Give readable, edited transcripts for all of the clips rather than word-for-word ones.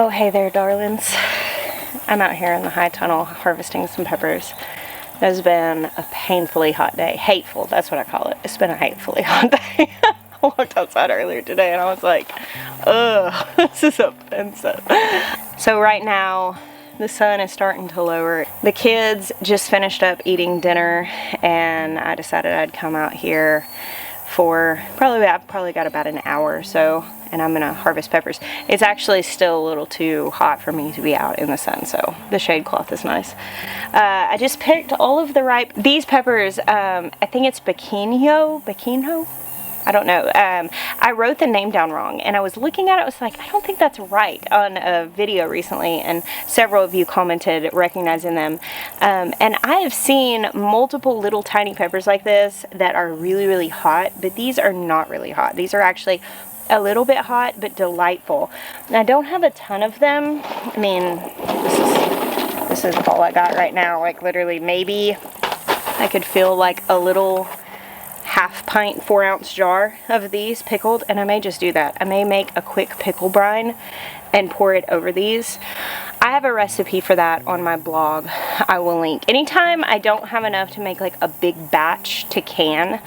Oh, hey there, darlings. I'm out here in the high tunnel harvesting some peppers. It has been a painfully hot day. Hateful, that's what I call it. It's been a hatefully hot day. I walked outside earlier today and I was like, ugh, this is offensive. So right now, the sun is starting to lower. The kids just finished up eating dinner and I decided I'd come out here for I've probably got about an hour or so, and I'm gonna harvest peppers. It's actually still a little too hot for me to be out in the sun, so the shade cloth is nice. I just picked all of the these peppers, I think it's Bacchino? I don't know. I wrote the name down wrong, and I was looking at it, I was like, I don't think that's right, on a video recently, and several of you commented recognizing them. And I have seen multiple little tiny peppers like this that are really, really hot, but these are not really hot. These are actually a little bit hot, but delightful. And I don't have a ton of them. I mean, this is all I got right now. Like, literally, maybe I could fill like a little half pint 4-ounce jar of these pickled, and I may just do that. I may make a quick pickle brine and pour it over these. I have a recipe for that on my blog. I will link. Anytime I don't have enough to make like a big batch to can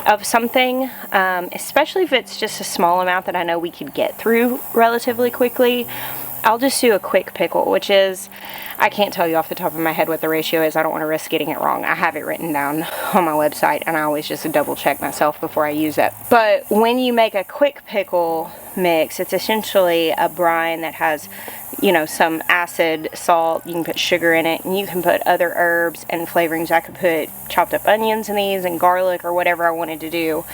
of something, especially if it's just a small amount that I know we could get through relatively quickly, I'll just do a quick pickle, which is, I can't tell you off the top of my head what the ratio is. I don't want to risk getting it wrong. I have it written down on my website, and I always just double check myself before I use it. But when you make a quick pickle mix, it's essentially a brine that has, you know, some acid, salt, you can put sugar in it, and you can put other herbs and flavorings. I could put chopped up onions in these and garlic or whatever I wanted to do.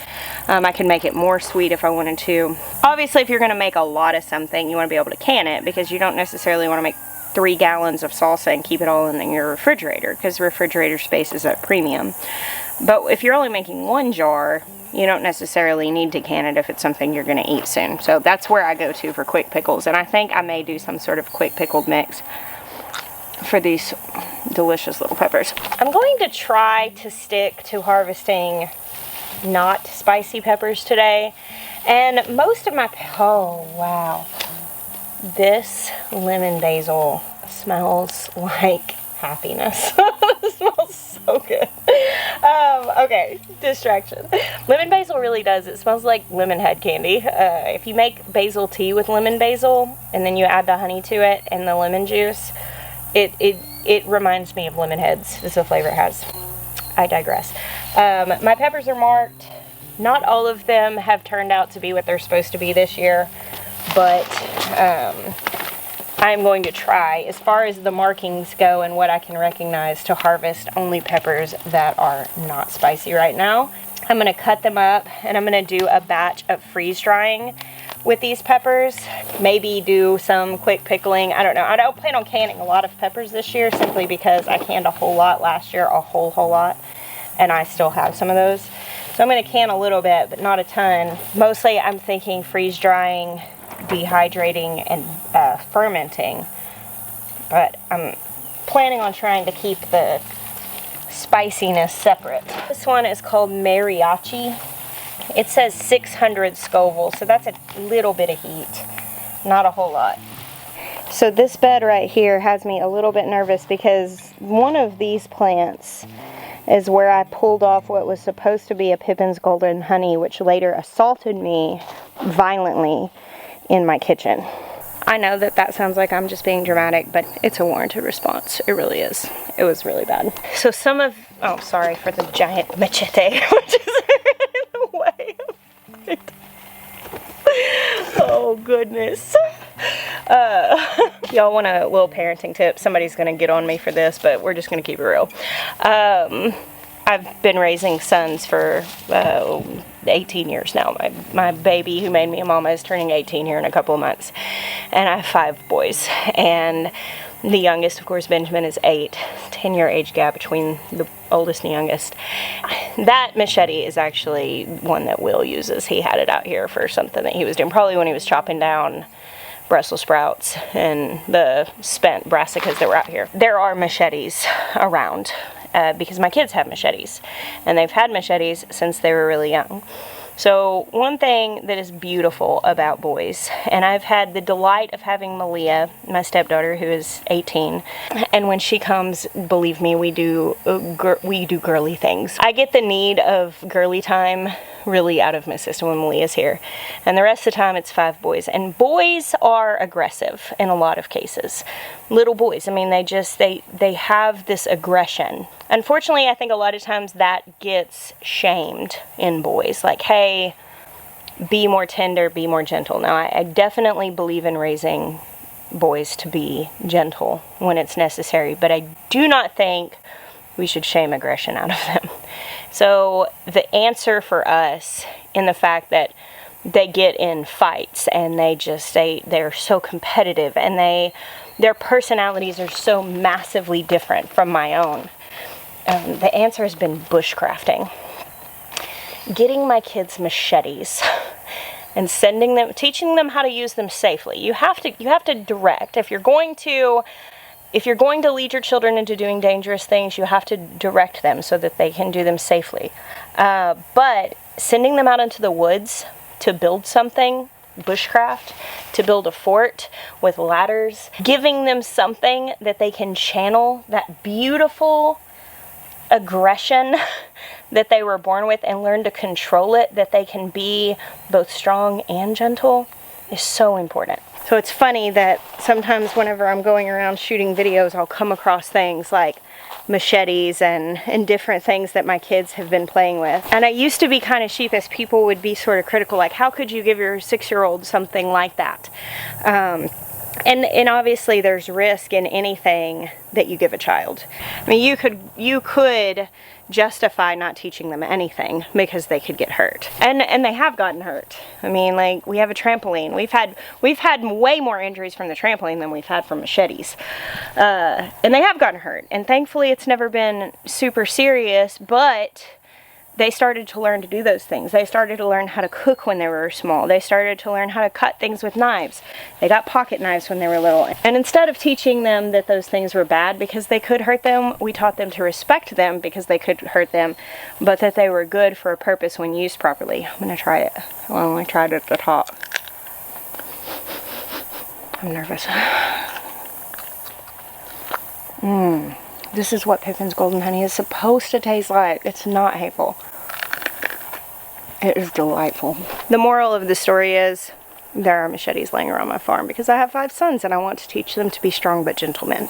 I can make it more sweet if I wanted to. Obviously, if you're going to make a lot of something, you want to be able to can it, because you don't necessarily want to make 3 gallons of salsa and keep it all in your refrigerator, because refrigerator space is at premium. But if you're only making 1 jar, you don't necessarily need to can it if it's something you're going to eat soon. So that's where I go to for quick pickles, and I think I may do some sort of quick pickled mix for these delicious little peppers. I'm going to try to stick to harvesting not spicy peppers today, and most of my, oh wow, this lemon basil smells like happiness. It smells so good. Okay, distraction. Lemon basil really does. It smells like lemon head candy. If you make basil tea with lemon basil and then you add the honey to it and the lemon juice, it reminds me of lemon heads. Is the flavor it has. I digress. My peppers are marked. Not all of them have turned out to be what they're supposed to be this year, but I'm going to try, as far as the markings go and what I can recognize, to harvest only peppers that are not spicy right now. I'm going to cut them up, and I'm going to do a batch of freeze drying with these peppers. Maybe do some quick pickling. I don't know. I don't plan on canning a lot of peppers this year, simply because I canned a whole lot last year, a whole lot, and I still have some of those. So I'm going to can a little bit, but not a ton. Mostly I'm thinking freeze drying, dehydrating, and fermenting, but I'm planning on trying to keep the spiciness separate. This one is called Mariachi. It says 600 Scoville, so that's a little bit of heat, not a whole lot. So this bed right here has me a little bit nervous, because one of these plants is where I pulled off what was supposed to be a Pippin's Golden Honey, which later assaulted me violently in my kitchen. I know that sounds like I'm just being dramatic, but it's a warranted response. It really is. It was really bad. So some of, oh, sorry for the giant machete, which is in the way of it. Oh, goodness. Y'all want a little parenting tip? Somebody's going to get on me for this, but we're just going to keep it real. I've been raising sons for 18 years now. My baby who made me a mama is turning 18 here in a couple of months. And I have 5 boys. And the youngest, of course, Benjamin, is 8. 10-year age gap between the oldest and youngest. That machete is actually one that Will uses. He had it out here for something that he was doing, probably when he was chopping down Brussels sprouts and the spent brassicas that were out here. There are machetes around because my kids have machetes, and they've had machetes since they were really young. So one thing that is beautiful about boys, and I've had the delight of having Malia, my stepdaughter, who is 18, and when she comes, believe me, we do girly things. I get the need of girly time really out of my system when Malia's here, and the rest of the time it's 5 boys. And boys are aggressive in a lot of cases. Little boys, I mean, they have this aggression. Unfortunately, I think a lot of times that gets shamed in boys, like, hey, be more tender, be more gentle. Now, I definitely believe in raising boys to be gentle when it's necessary, but I do not think we should shame aggression out of them. So the answer for us, in the fact that they get in fights and they're so competitive, and their personalities are so massively different from my own, the answer has been bushcrafting. Getting my kids machetes and teaching them how to use them safely. You have to direct. If you're going to lead your children into doing dangerous things, you have to direct them so that they can do them safely. But sending them out into the woods to build something, bushcraft, to build a fort with ladders, giving them something that they can channel that beautiful aggression that they were born with and learn to control it, that they can be both strong and gentle, is so important. So it's funny that sometimes whenever I'm going around shooting videos, I'll come across things like machetes and different things that my kids have been playing with. And I used to be kind of sheepish. People would be sort of critical, like, how could you give your 6-year-old something like that? And obviously there's risk in anything that you give a child. I mean, you could justify not teaching them anything because they could get hurt. And they have gotten hurt. I mean, like, we have a trampoline. We've had way more injuries from the trampoline than we've had from machetes. And they have gotten hurt. And thankfully it's never been super serious, but they started to learn to do those things. They started to learn how to cook when they were small. They started to learn how to cut things with knives. They got pocket knives when they were little. And instead of teaching them that those things were bad because they could hurt them, we taught them to respect them because they could hurt them, but that they were good for a purpose when used properly. I'm gonna try it. I only tried it at the top. I'm nervous. This is what Pippen's Golden Honey is supposed to taste like. It's not hateful. It is delightful. The moral of the story is there are machetes laying around my farm because I have 5 sons and I want to teach them to be strong but gentle men.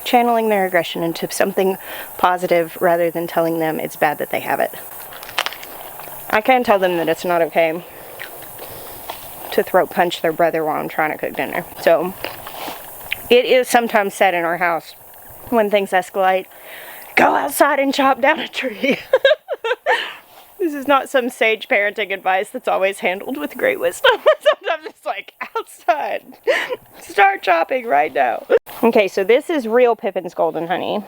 Channeling their aggression into something positive rather than telling them it's bad that they have it. I can tell them that it's not okay to throat punch their brother while I'm trying to cook dinner. So it is sometimes said in our house, when things escalate, go outside and chop down a tree. This is not some sage parenting advice that's always handled with great wisdom. Sometimes it's like, outside, start chopping right now. Okay, so this is real Pippen's Golden Honey.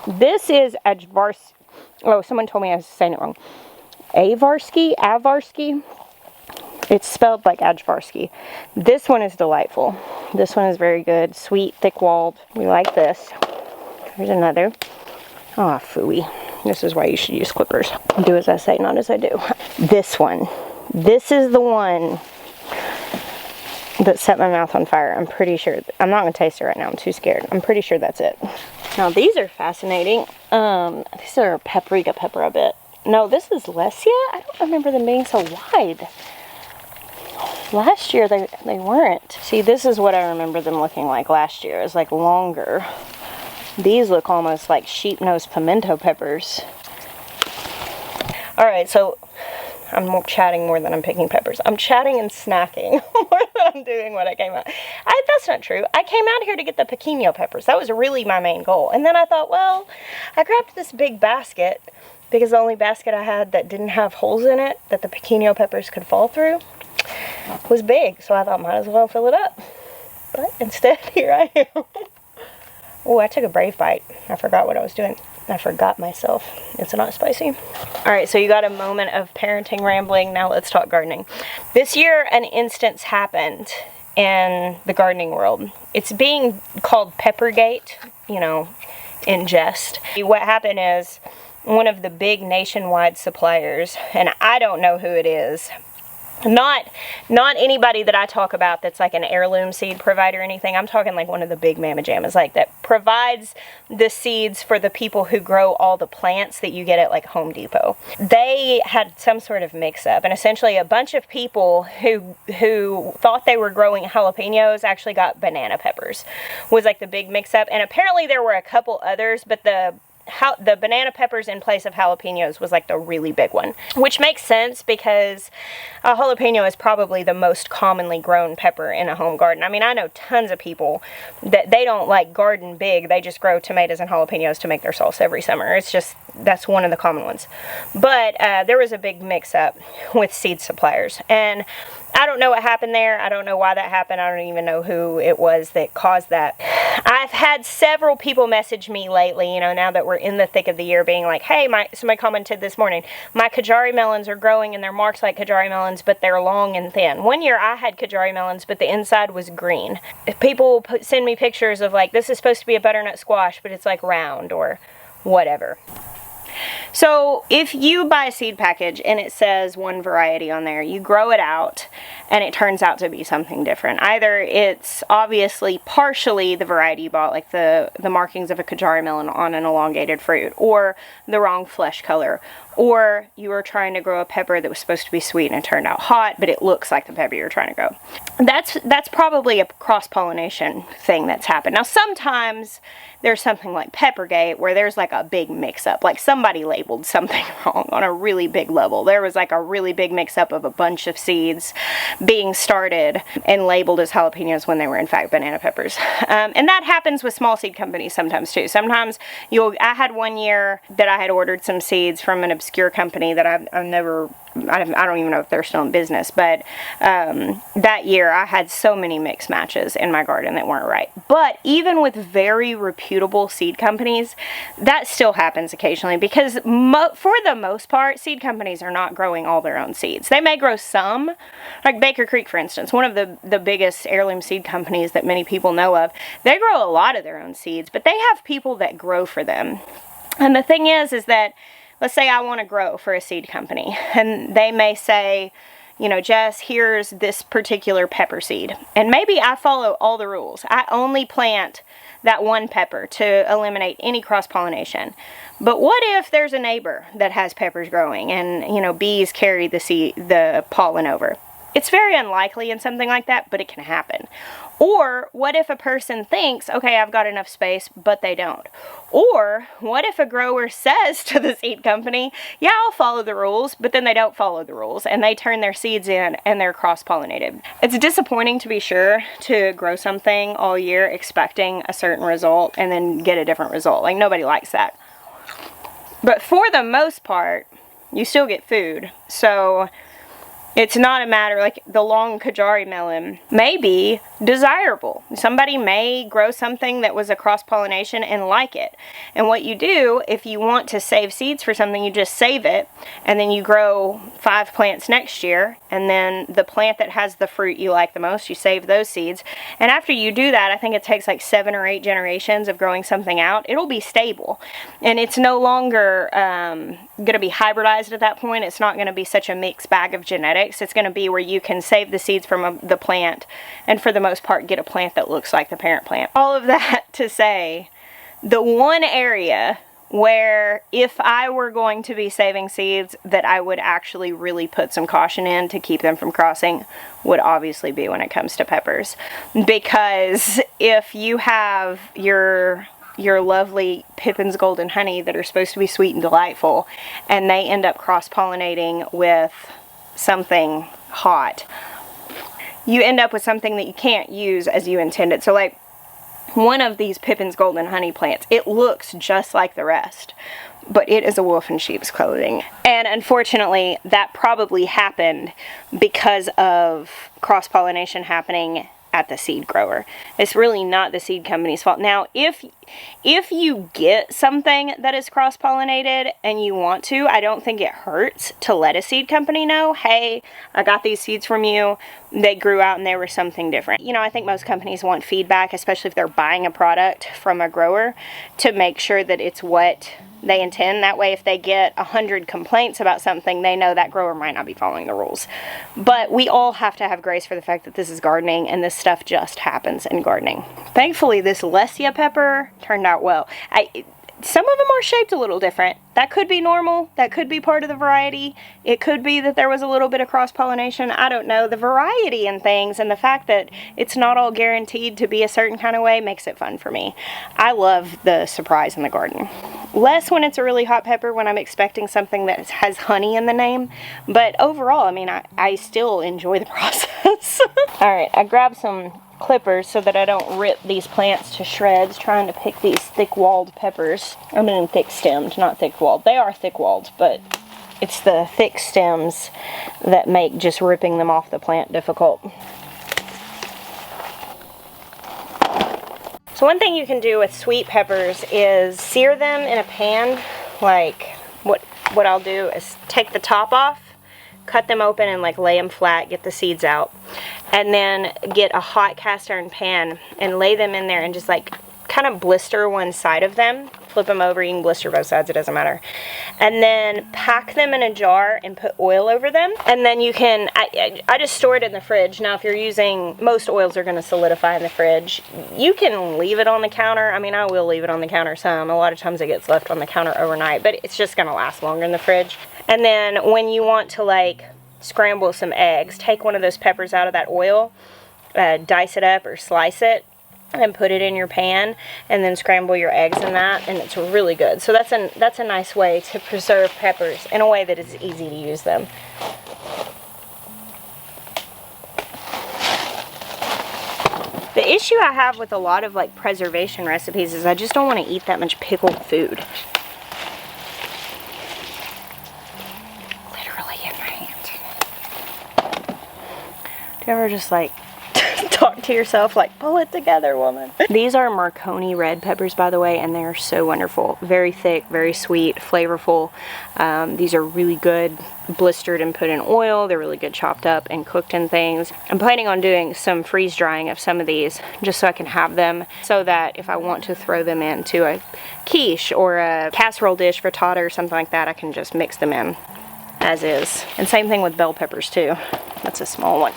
This is Ajvarski. Oh, someone told me I was saying it wrong. Avarsky. It's spelled like Ajvarski. This one is delightful. This one is very good, sweet, thick-walled. We like this. Here's another. Ah, phooey. This is why you should use clippers. Do as I say, not as I do. This one. This is the one that set my mouth on fire. I'm pretty sure. I'm not going to taste it right now. I'm too scared. I'm pretty sure that's it. Now, these are fascinating. These are paprika pepper a bit. No, this is Leesville. I don't remember them being so wide. Last year, they weren't. See, this is what I remember them looking like last year. It's like longer. These look almost like sheep-nosed pimento peppers. Alright, so I'm chatting more than I'm picking peppers. I'm chatting and snacking more than I'm doing what I came out. That's not true. I came out here to get the pequeño peppers. That was really my main goal. And then I thought, well, I grabbed this big basket because the only basket I had that didn't have holes in it that the pequeño peppers could fall through was big. So I thought, might as well fill it up. But instead, here I am. Oh, I took a brave bite. I forgot what I was doing. I forgot myself. It's not spicy. Alright, so you got a moment of parenting rambling. Now let's talk gardening. This year, an instance happened in the gardening world. It's being called Peppergate, you know, in jest. What happened is one of the big nationwide suppliers, and I don't know who it is. Not anybody that I talk about that's like an heirloom seed provider or anything. I'm talking like one of the big mamma jammas, like that provides the seeds for the people who grow all the plants that you get at like Home Depot. They had some sort of mix-up, and essentially a bunch of people who thought they were growing jalapenos actually got banana peppers, was like the big mix-up. And apparently there were a couple others, but the banana peppers in place of jalapenos was like the really big one, which makes sense because a jalapeno is probably the most commonly grown pepper in a home garden. I mean, I know tons of people that they don't like garden big, they just grow tomatoes and jalapenos to make their salsa every summer. It's just, that's one of the common ones. But there was a big mix-up with seed suppliers, and I don't know what happened there. I don't know why that happened. I don't even know who it was that caused that. I've had several people message me lately, you know, now that we're in the thick of the year, being like, hey, somebody commented this morning, my Kajari melons are growing and they're marked like Kajari melons, but they're long and thin. One year I had Kajari melons, but the inside was green. People send me pictures of like, this is supposed to be a butternut squash, but it's like round or whatever. So if you buy a seed package and it says one variety on there, you grow it out and it turns out to be something different. Either it's obviously partially the variety you bought, like the markings of a Kajari melon on an elongated fruit, or the wrong flesh color, or you were trying to grow a pepper that was supposed to be sweet and it turned out hot, but it looks like the pepper you're trying to grow. That's probably a cross-pollination thing that's happened. Now sometimes there's something like Peppergate where there's like a big mix-up, like somebody labeled something wrong on a really big level. There was like a really big mix-up of a bunch of seeds being started and labeled as jalapenos when they were in fact banana peppers. And that happens with small seed companies sometimes too. Sometimes I had one year that I had ordered some seeds from an obscure company that I don't even know if they're still in business, but that year I had so many mix matches in my garden that weren't right. But even with very reputable seed companies, that still happens occasionally, because for the most part, seed companies are not growing all their own seeds. They may grow some, like Baker Creek, for instance, one of the biggest heirloom seed companies that many people know of. They grow a lot of their own seeds, but they have people that grow for them. And the thing is that, let's say I want to grow for a seed company, and they may say, you know, Jess, here's this particular pepper seed. And maybe I follow all the rules. I only plant that one pepper to eliminate any cross-pollination. But what if there's a neighbor that has peppers growing and, you know, bees carry the pollen over? It's very unlikely in something like that, but it can happen. Or what if a person thinks, okay, I've got enough space, but they don't? Or what if a grower says to the seed company, yeah, I'll follow the rules, but then they don't follow the rules and they turn their seeds in and they're cross-pollinated. It's disappointing, to be sure, to grow something all year expecting a certain result and then get a different result. Like, nobody likes that. But for the most part, you still get food. So it's not a matter, like the long Kajari melon may be desirable. Somebody may grow something that was a cross-pollination and like it. And what you do, if you want to save seeds for something, you just save it, and then you grow 5 plants next year, and then the plant that has the fruit you like the most, you save those seeds. And after you do that, I think it takes like 7 or 8 generations of growing something out. It'll be stable. And it's no longer going to be hybridized at that point. It's not going to be such a mixed bag of genetics. It's going to be where you can save the seeds from the plant and for the most part get a plant that looks like the parent plant. All of that to say, the one area where if I were going to be saving seeds that I would actually really put some caution in to keep them from crossing would obviously be when it comes to peppers. Because if you have your lovely Pippin's Golden Honey that are supposed to be sweet and delightful, and they end up cross-pollinating with something hot, you end up with something that you can't use as you intended. So like one of these Pippin's Golden Honey plants, it looks just like the rest, but it is a wolf in sheep's clothing. And unfortunately, that probably happened because of cross-pollination happening at the seed grower. It's really not the seed company's fault. Now, if you get something that is cross-pollinated and you want to, I don't think it hurts to let a seed company know, hey, I got these seeds from you, they grew out and they were something different. You know, I think most companies want feedback, especially if they're buying a product from a grower, to make sure that it's what they intend. That way, if they get 100 complaints about something, they know that grower might not be following the rules. But we all have to have grace for the fact that this is gardening, and this stuff just happens in gardening. Thankfully, this Leesville pepper turned out well. Some of them are shaped a little different. That could be normal. That could be part of the variety. It could be that there was a little bit of cross-pollination. I don't know. The variety in things and the fact that it's not all guaranteed to be a certain kind of way makes it fun for me. I love the surprise in the garden. Less when it's a really hot pepper, when I'm expecting something that has honey in the name. But overall, I mean, I still enjoy the process. Alright, I grabbed some clippers so that I don't rip these plants to shreds trying to pick these thick-walled peppers. I mean thick-stemmed, not thick-walled. They are thick-walled, but it's the thick stems that make just ripping them off the plant difficult. So one thing you can do with sweet peppers is sear them in a pan. Like what I'll do is take the top off, cut them open and like lay them flat, get the seeds out, and then get a hot cast iron pan and lay them in there and just like kind of blister one side of them. Flip them over, you can blister both sides, it doesn't matter. And then pack them in a jar and put oil over them. And then you can, I just store it in the fridge. Now if you're using, most oils are going to solidify in the fridge. You can leave it on the counter. I mean, I will leave it on the counter some. A lot of times it gets left on the counter overnight, but it's just going to last longer in the fridge. And then when you want to like scramble some eggs, take one of those peppers out of that oil, dice it up or slice it, and put it in your pan, and then scramble your eggs in that, and it's really good. So that's a nice way to preserve peppers in a way that is easy to use them. The issue I have with a lot of like preservation recipes is I just don't want to eat that much pickled food. Literally in my hand. Do you ever just like talk to yourself like, pull it together, woman? These are Marconi red peppers, by the way, and they are so wonderful. Very thick, very sweet, flavorful. These are really good blistered and put in oil. They're really good chopped up and cooked in things. I'm planning on doing some freeze drying of some of these just so I can have them, so that if I want to throw them into a quiche or a casserole dish frittata or something like that, I can just mix them in as is. And same thing with bell peppers too. That's a small one.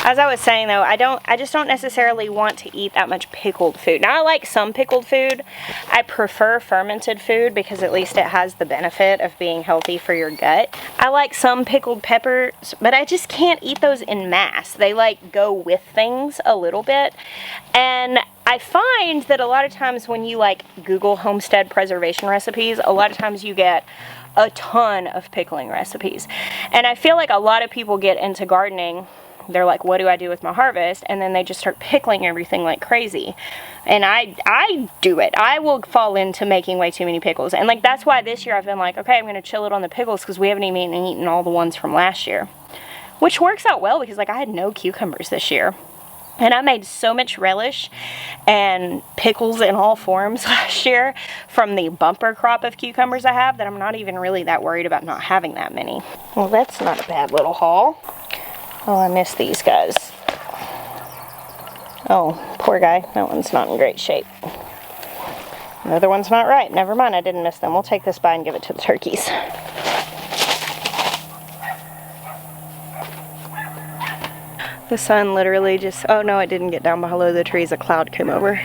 As I was saying though, I just don't necessarily want to eat that much pickled food. Now I like some pickled food. I prefer fermented food because at least it has the benefit of being healthy for your gut. I like some pickled peppers, but I just can't eat those in mass. They like go with things a little bit. And I find that a lot of times when you like Google homestead preservation recipes, a lot of times you get a ton of pickling recipes. And I feel like a lot of people get into gardening, they're like, what do I do with my harvest? And then they just start pickling everything like crazy. And I do it. I will fall into making way too many pickles. And like that's why this year I've been like, okay, I'm going to chill it on the pickles because we haven't even eaten all the ones from last year. Which works out well because like I had no cucumbers this year. And I made so much relish and pickles in all forms last year from the bumper crop of cucumbers I have that I'm not even really that worried about not having that many. Well, that's not a bad little haul. Oh, I miss these guys. Oh, poor guy. That one's not in great shape. The other one's not right. Never mind, I didn't miss them. We'll take this by and give it to the turkeys. The sun literally just, oh no, it didn't get down below the trees. A cloud came over.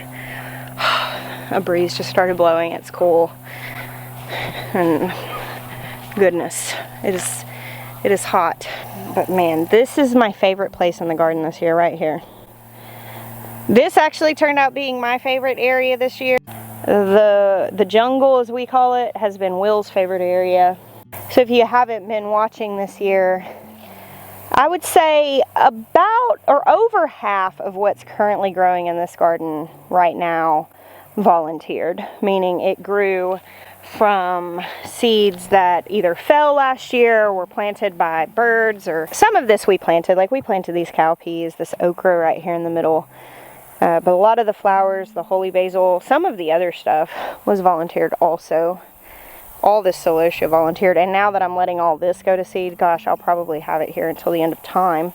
A breeze just started blowing. It's cool. And goodness, it is hot. But man, this is my favorite place in the garden this year, right here. This actually turned out being my favorite area this year. The jungle, as we call it, has been Will's favorite area. So if you haven't been watching this year, I would say about or over half of what's currently growing in this garden right now volunteered, meaning it grew from seeds that either fell last year or were planted by birds, or some of this we planted, like we planted these cowpeas, this okra right here in the middle, but a lot of the flowers, the holy basil, some of the other stuff was volunteered also. All this celosia volunteered, and now that I'm letting all this go to seed, gosh, I'll probably have it here until the end of time.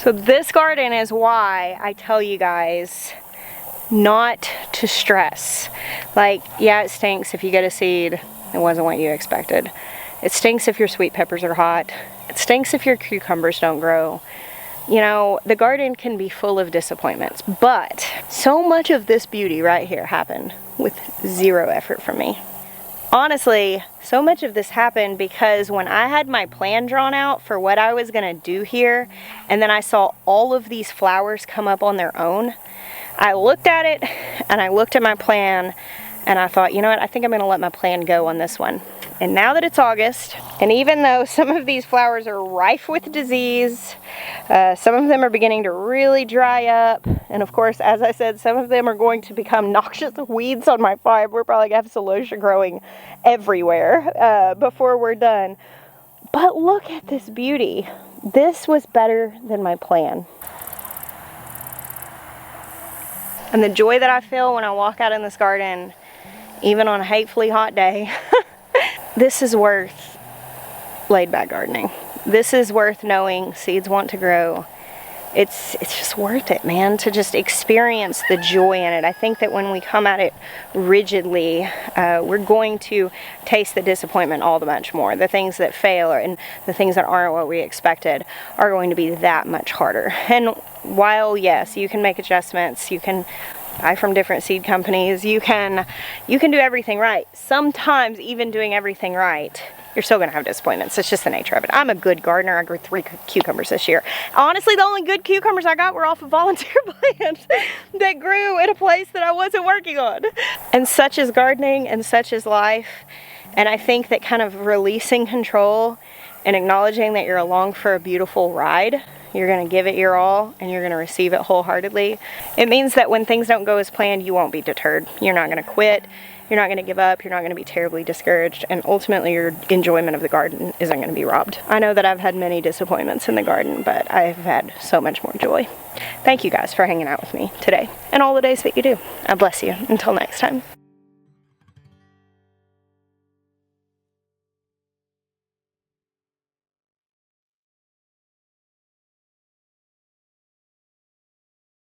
So this garden is why I tell you guys not to stress. Like, yeah, it stinks if you get a seed it wasn't what you expected. It stinks if your sweet peppers are hot. It stinks if your cucumbers don't grow. You know, the garden can be full of disappointments, but so much of this beauty right here happened with zero effort from me. Honestly, so much of this happened because when I had my plan drawn out for what I was gonna do here, and then I saw all of these flowers come up on their own, I looked at it and I looked at my plan and I thought, you know what, I think I'm gonna let my plan go on this one. And now that it's August, and even though some of these flowers are rife with disease, some of them are beginning to really dry up, and of course, as I said, some of them are going to become noxious weeds on my farm. We're probably gonna have celosia growing everywhere before we're done. But look at this beauty. This was better than my plan. And the joy that I feel when I walk out in this garden, even on a hatefully hot day, this is worth laid-back gardening. This is worth knowing seeds want to grow. It's just worth it, man, to just experience the joy in it. I think that when we come at it rigidly, we're going to taste the disappointment all the much more. The things that fail and the things that aren't what we expected are going to be that much harder. And while, yes, you can make adjustments, you can buy from different seed companies, you can do everything right. Sometimes even doing everything right, you're still gonna have disappointments. It's just the nature of it. I'm a good gardener. I grew 3 cucumbers this year. Honestly, the only good cucumbers I got were off of volunteer plants that grew in a place that I wasn't working on. And such is gardening and such is life. And I think that kind of releasing control and acknowledging that you're along for a beautiful ride, you're gonna give it your all and you're gonna receive it wholeheartedly. It means that when things don't go as planned, you won't be deterred. You're not gonna quit. You're not gonna give up. You're not gonna be terribly discouraged. And ultimately, your enjoyment of the garden isn't gonna be robbed. I know that I've had many disappointments in the garden, but I've had so much more joy. Thank you guys for hanging out with me today and all the days that you do. I bless you. Until next time.